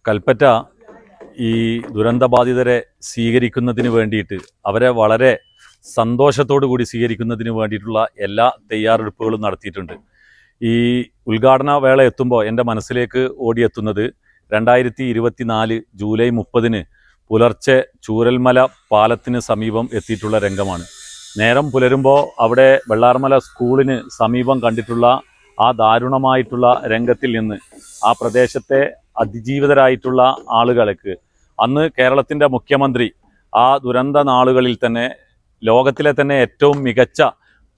കൽപ്പറ്റ ഈ ദുരന്തബാധിതരെ സ്വീകരിക്കുന്നതിന് വേണ്ടിയിട്ട് അവരെ വളരെ സന്തോഷത്തോടു കൂടി സ്വീകരിക്കുന്നതിന് വേണ്ടിയിട്ടുള്ള എല്ലാ തയ്യാറെടുപ്പുകളും നടത്തിയിട്ടുണ്ട്. ഈ ഉദ്ഘാടന വേള എത്തുമ്പോൾ എൻ്റെ മനസ്സിലേക്ക് ഓടിയെത്തുന്നത് 2024 ജൂലൈ 30 പുലർച്ചെ ചൂരൽമല പാലത്തിന് സമീപം എത്തിയിട്ടുള്ള രംഗമാണ്. നേരം പുലരുമ്പോൾ അവിടെ വെള്ളാർമല സ്കൂളിന് സമീപം കണ്ടിട്ടുള്ള ആ ദാരുണമായിട്ടുള്ള രംഗത്തിൽ നിന്ന് ആ പ്രദേശത്തെ അതിജീവിതരായിട്ടുള്ള ആളുകൾക്ക് അന്ന് കേരളത്തിൻ്റെ മുഖ്യമന്ത്രി ആ ദുരന്ത നാളുകളിൽ തന്നെ ലോകത്തിലെ തന്നെ ഏറ്റവും മികച്ച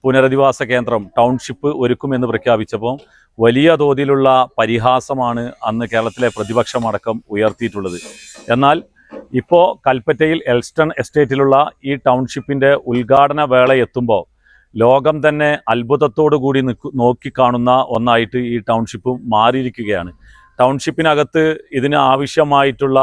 പുനരധിവാസ കേന്ദ്രം ടൗൺഷിപ്പ് ഒരുക്കുമെന്ന് പ്രഖ്യാപിച്ചപ്പോൾ വലിയ തോതിലുള്ള പരിഹാസമാണ് അന്ന് കേരളത്തിലെ പ്രതിപക്ഷമടക്കം ഉയർത്തിയിട്ടുള്ളത്. എന്നാൽ ഇപ്പോൾ കൽപ്പറ്റയിൽ എൽസ്റ്റൺ എസ്റ്റേറ്റിലുള്ള ഈ ടൗൺഷിപ്പിൻ്റെ ഉദ്ഘാടന വേള എത്തുമ്പോൾ ലോകം തന്നെ അത്ഭുതത്തോടു കൂടി നോക്കിക്കാണുന്ന ഒന്നായിട്ട് ഈ ടൗൺഷിപ്പ് മാറിയിരിക്കുകയാണ്. ടൗൺഷിപ്പിനകത്ത് ഇതിന് ആവശ്യമായിട്ടുള്ള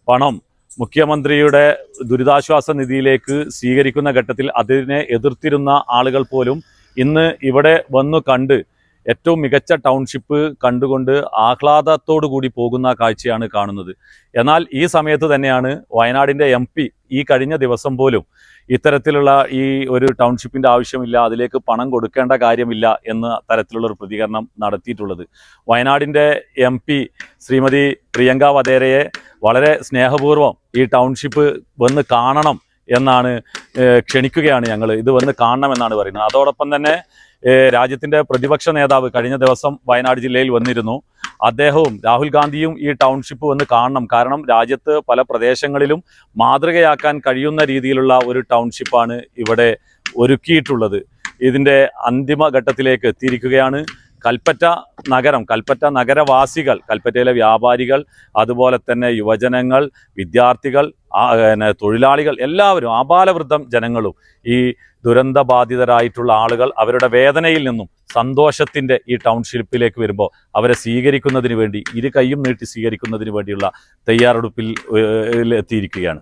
പണം മുഖ്യമന്ത്രിയുടെ ദുരിതാശ്വാസ നിധിയിലേക്ക് സ്വീകരിക്കുന്ന ഘട്ടത്തിൽ അതിനെ എതിർത്തിരുന്ന ആളുകൾ പോലും ഇന്ന് ഇവിടെ വന്നു കണ്ട് ഏറ്റവും മികച്ച ടൗൺഷിപ്പ് കണ്ടുകൊണ്ട് ആഹ്ലാദത്തോടു കൂടി പോകുന്ന കാഴ്ചയാണ് കാണുന്നത്. എന്നാൽ ഈ സമയത്ത് തന്നെയാണ് വയനാടിൻ്റെ MP ഈ കഴിഞ്ഞ ദിവസം പോലും ഇത്തരത്തിലുള്ള ഈ ഒരു ടൗൺഷിപ്പിൻ്റെ ആവശ്യമില്ല, അതിലേക്ക് പണം കൊടുക്കേണ്ട കാര്യമില്ല എന്ന തരത്തിലുള്ളൊരു പ്രതികരണം നടത്തിയിട്ടുള്ളത്. വയനാടിൻ്റെ MP ശ്രീമതി പ്രിയങ്ക വധേരയെ വളരെ സ്നേഹപൂർവ്വം ഈ ടൗൺഷിപ്പ് വന്ന് കാണണം എന്നാണ് ക്ഷണിക്കുകയാണ് ഞങ്ങൾ. ഇത് വന്ന് കാണണമെന്നാണ് പറയുന്നത്. അതോടൊപ്പം തന്നെ രാജ്യത്തിൻ്റെ പ്രതിപക്ഷ നേതാവ് കഴിഞ്ഞ ദിവസം വയനാട് ജില്ലയിൽ വന്നിരുന്നു. അദ്ദേഹവും രാഹുൽ ഗാന്ധിയും ഈ ടൗൺഷിപ്പ് വന്ന് കാണണം. കാരണം രാജ്യത്ത് പല പ്രദേശങ്ങളിലും മാതൃകയാക്കാൻ കഴിയുന്ന രീതിയിലുള്ള ഒരു ടൗൺഷിപ്പാണ് ഇവിടെ ഒരുക്കിയിട്ടുള്ളത്. ഇതിൻ്റെ അന്തിമഘട്ടത്തിലേക്ക് എത്തിയിരിക്കുകയാണ്. കൽപ്പറ്റ നഗരം, കൽപ്പറ്റ നഗരവാസികൾ, കൽപ്പറ്റയിലെ വ്യാപാരികൾ, അതുപോലെ തന്നെ യുവജനങ്ങൾ, വിദ്യാർത്ഥികൾ, തൊഴിലാളികൾ, എല്ലാവരും ആബാലവൃദ്ധം ജനങ്ങളും ഈ ദുരന്തബാധിതരായിട്ടുള്ള ആളുകൾ അവരുടെ വേദനയിൽ നിന്നും സന്തോഷത്തിൻ്റെ ഈ ടൗൺഷിപ്പിലേക്ക് വരുമ്പോൾ അവരെ സ്വീകരിക്കുന്നതിന് വേണ്ടി ഇരു കൈയും നീട്ടി സ്വീകരിക്കുന്നതിന് വേണ്ടിയുള്ള തയ്യാറെടുപ്പിൽ എത്തിയിരിക്കുകയാണ്.